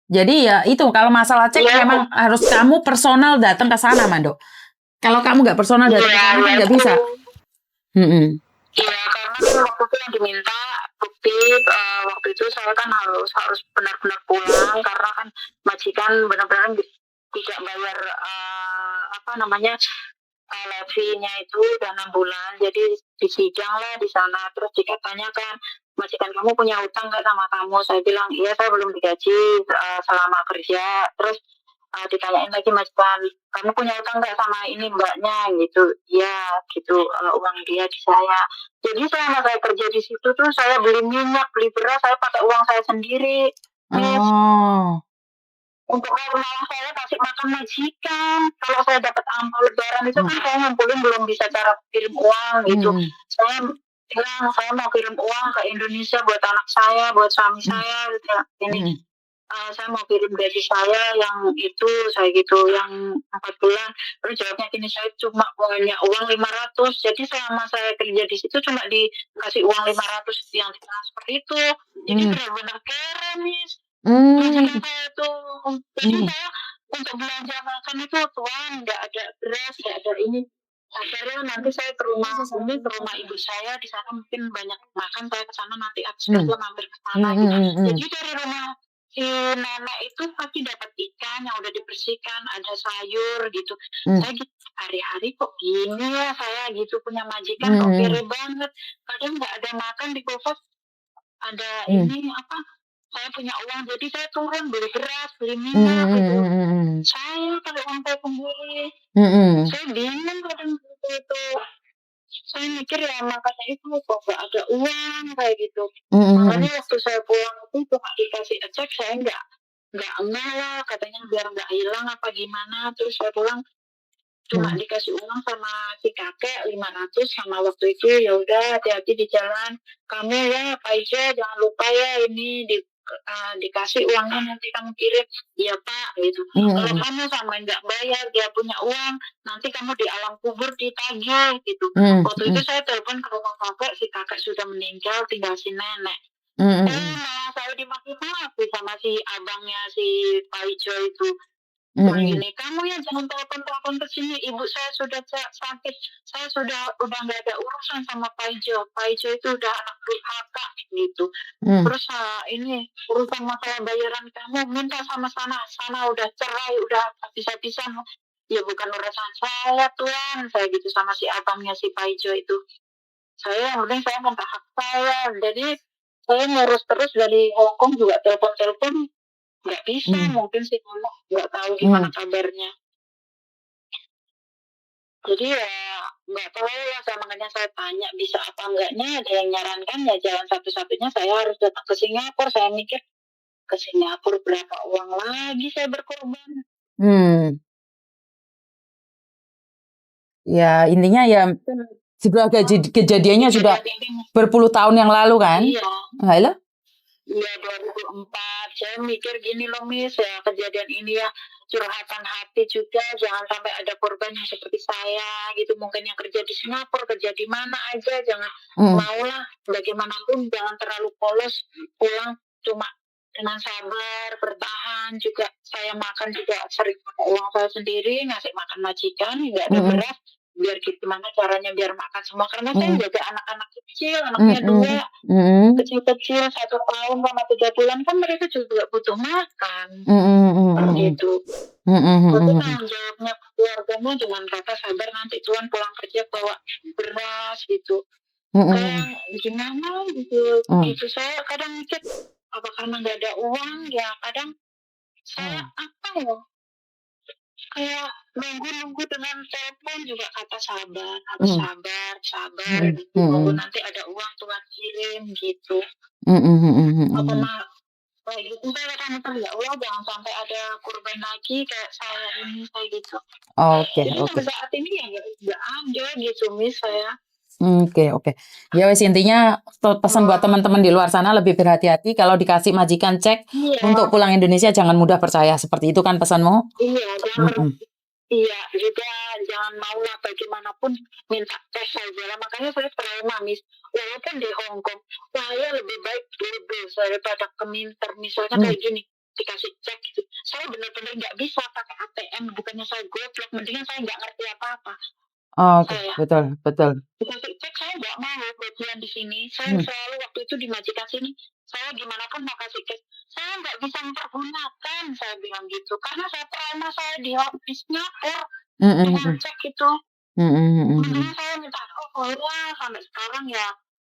Jadi ya itu kalau masalah cek Iya, memang harus kamu personal datang ke sana, Mando. Kalau kamu nggak personal datang ke iya, sana kan ya nggak itu. bisa. Mm-mm. Iya, karena kan waktu itu yang diminta bukti waktu itu saya kan harus benar-benar pulang karena kan majikan benar-benar tidak bayar apa namanya levy-nya itu udah 6 bulan, jadi disidang lah di sana. Terus ditanyakan, majikan kamu punya utang nggak sama kamu? Saya bilang iya, saya belum digaji selama kerja. Terus ditanyain lagi majikan, kamu punya utang nggak sama ini mbaknya gitu? Iya gitu, uang dia di saya. Jadi selama saya kerja di situ tuh saya beli minyak, beli beras, saya pakai uang saya sendiri, Miss. Oh. Untuk rumah saya kasih makan majikan. Kalau saya dapat ampau lebaran itu kan saya ngumpulin belum bisa cara kirim uang gitu. Saya bilang saya mau kirim uang ke Indonesia buat anak saya, buat suami saya gitu ya. Ini saya mau kirim gaji saya yang itu, saya gitu, yang 4 bulan. Terus jawabnya gini, saya cuma punya uang 500. Jadi selama saya kerja di situ cuma dikasih uang 500 yang ditransfer itu. Jadi benar-benar keren, Miss. Majikan saya tuh. Jadi saya untuk belanja makan itu tuan, nggak ada beras, nggak ada ini. Akhirnya nanti saya ke rumah ibu saya di sana mungkin banyak makan, saya ke sana nanti habis kerja mampir ke sana gitu. Jadi dari rumah si nenek itu pasti dapat ikan yang udah dibersihkan, ada sayur gitu. Saya gitu hari-hari kok gini ya saya gitu punya majikan kok kere banget. Kadang nggak ada makan di GoFood, ada ini apa? Saya punya uang jadi saya turun beli beras, beli minyak gitu. Saya pakai uang saya sendiri. Saya bingung kadang itu. Saya mikir ya makanya itu kok gak ada uang kayak gitu. Makanya waktu saya pulang itu cuma dikasih cek, saya nggak enggak lah katanya biar nggak hilang apa gimana. Terus saya pulang cuma dikasih uang sama si kakek 500 sama waktu itu ya udah hati-hati di jalan. Kamu ya Pak Ijo jangan lupa ya ini dikasih uangnya nanti kamu kirim. Iya Pak gitu. Kalau kamu sama nggak bayar dia punya uang nanti kamu di alam kubur ditagih gitu. Waktu itu saya telepon ke rumah kakek, si kakek sudah meninggal tinggal si nenek. Malah saya dimaki-maki sama si abangnya si Pak Ijo itu. Gini, kamu ya jangan telepon ke sini. Ibu saya sudah sakit. Saya udah nggak ada urusan sama Pak Ijo. Pak Ijo itu udah anak durhaka gitu. Terus ini urusan masalah bayaran kamu minta sama sana udah cerai, udah habis-habisan. Ya bukan urusan saya tuan. Saya gitu sama si abangnya si Pak Ijo itu. Saya yang penting saya minta hak saya. Jadi saya ngurus terus dari Hongkong juga telepon nggak bisa. Mungkin sih mama nggak tahu gimana kabarnya. Jadi ya nggak tahu ya, makanya saya tanya bisa apa enggaknya. Ada yang nyarankan ya jalan satu-satunya saya harus datang ke Singapura. Saya mikir ke Singapura berapa uang lagi saya berkorban. Ya intinya ya sudah kejadiannya sudah berpuluh tahun yang lalu kan? Iya. Halo? Iya 2004. Saya mikir gini loh Miss ya, kejadian ini ya curhatan hati juga, jangan sampai ada korban yang seperti saya gitu, mungkin yang kerja di Singapura, kerja di mana aja, jangan maulah bagaimanapun jangan terlalu polos, pulang cuma dengan sabar, bertahan juga. Saya makan juga sering pakai uang saya sendiri, ngasih makan majikan, nggak ada beras, biar gimana caranya biar makan semua karena saya jaga anak-anak kecil, anaknya 2 kecil-kecil 1 tahun sama 3 bulan kan mereka juga butuh makan gitu. Tapi tanggung jawabnya keluarganya dengan kata sabar nanti Tuhan pulang kerja bawa beras gitu. Kayak gimana gitu. Gitu saya kadang mikir apa karena nggak ada uang ya kadang saya apa ya kayak nunggu dengan telepon juga kata sabar harus sabar gitu. Nunggu nanti ada uang Tuhan kirim gitu. Apa kayak gitu saya kan ya Allah jangan sampai ada korban lagi kayak saya ini kayak gitu. Jadi sampai saat ini ya nggak ada gitu Miss saya. Oke. Ya wes intinya pesan buat teman-teman di luar sana lebih berhati-hati kalau dikasih majikan cek untuk pulang Indonesia jangan mudah percaya. Seperti itu kan pesanmu? Iya, jangan. Iya, juga jangan maulah bagaimanapun minta cash saja lah. Makanya saya trauma, Miss. Walaupun di Hong Kong, saya lebih baik dulu daripada ke minter. Misalnya kayak gini, dikasih cek benar-benar nggak bisa pakai ATM, bukannya saya goblok, mendingan saya nggak ngerti apa-apa. Oke, Saya betul, betul. dikasih cek saya nggak mau gajian di sini. Saya selalu waktu itu di majikan sini, saya gimana pun mau kasih cek, saya nggak bisa mempergunakan, saya bilang gitu. Karena saya trauma saya di Singapura dengan cek itu. Mendingan saya minta Allah sampai sekarang ya.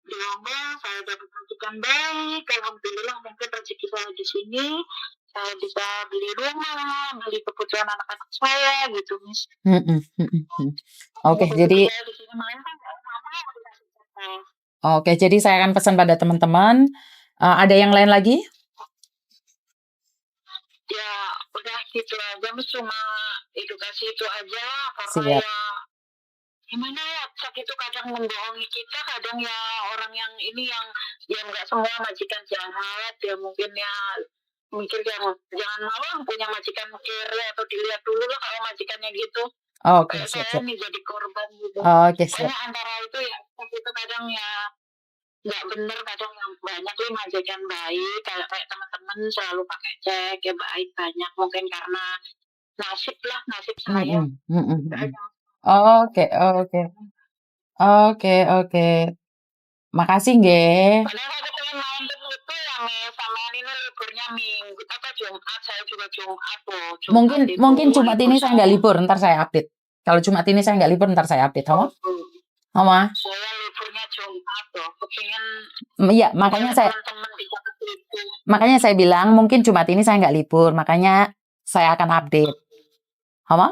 Semoga saya dapat majikan baik. Alhamdulillah mungkin rezeki saya di sini. Saya bisa beli rumah, beli kebutuhan anak-anak saya gitu, Miss. Oke, jadi Saya di sini main kan nggak mau dikasih cek. oke, jadi saya akan pesan pada teman-teman. Ada yang lain lagi? Ya udah gitu aja, Miss, cuma edukasi itu aja karena Siap. ya gimana ya, cek itu kadang membohongi kita, kadang ya orang yang ini yang nggak semua majikan jahat ya, mungkin ya mikir jangan mau punya majikan kere atau dilihat dulu lah kalau majikannya gitu. Oke, Kayak saya siap. nih jadi korban gitu. Oke, siap. Pokoknya antara itu ya, cek itu kadang ya nggak bener, kadang yang banyak nih majikan baik, kayak teman-teman selalu pakai cek ya baik banyak, mungkin karena nasib saya. Oke, oke. Oke. Makasih nggih. Padahal aku pengen main ke itu ya, Miss, sama ini liburnya Minggu apa Jumat, saya juga Jumat loh. Mungkin Jumat ini saya nggak libur, ntar saya update. Kalau Jumat ini saya nggak libur, ntar saya update. Hama? Saya liburnya Jumat loh. Kepengen Iya, teman-teman bisa ke situ. makanya saya bilang mungkin Jumat ini saya nggak libur, makanya saya akan update. Hama?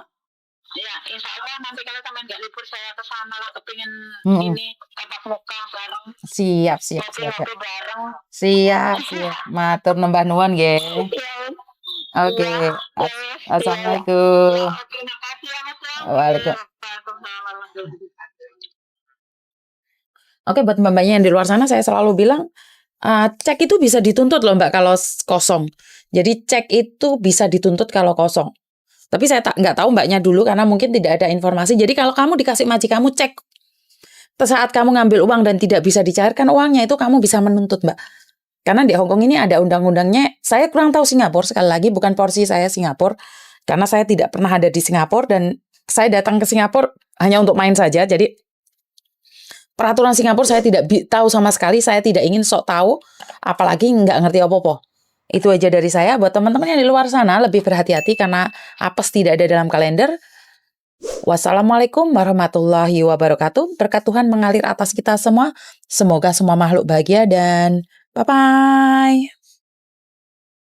Ya, insya Allah nanti kalau teman nggak libur saya ke sana lah, kepengen ini tatap muka bareng. Siap. Ngopi-ngopi bareng. Siap. Matur nembah nuwun nggih. Oke. Assalamualaikum. Terima kasih ya, Mas. Waalaikumsalam. Oke, buat mbak-mbaknya yang di luar sana saya selalu bilang cek itu bisa dituntut loh Mbak kalau kosong. Jadi cek itu bisa dituntut kalau kosong. Tapi saya nggak tahu Mbaknya dulu karena mungkin tidak ada informasi. Jadi kalau kamu dikasih majikanmu cek, saat kamu ngambil uang dan tidak bisa dicairkan uangnya itu kamu bisa menuntut Mbak. Karena di Hongkong ini ada undang-undangnya. Saya kurang tahu Singapura, sekali lagi bukan porsi saya Singapura. Karena saya tidak pernah ada di Singapura dan saya datang ke Singapura hanya untuk main saja. Jadi peraturan Singapura saya tidak tahu sama sekali. Saya tidak ingin sok tahu, apalagi nggak ngerti apa-apa. Itu aja dari saya. Buat teman-teman yang di luar sana lebih berhati-hati karena apes tidak ada dalam kalender. Wassalamualaikum warahmatullahi wabarakatuh. Berkat Tuhan mengalir atas kita semua. Semoga semua makhluk bahagia dan bye-bye.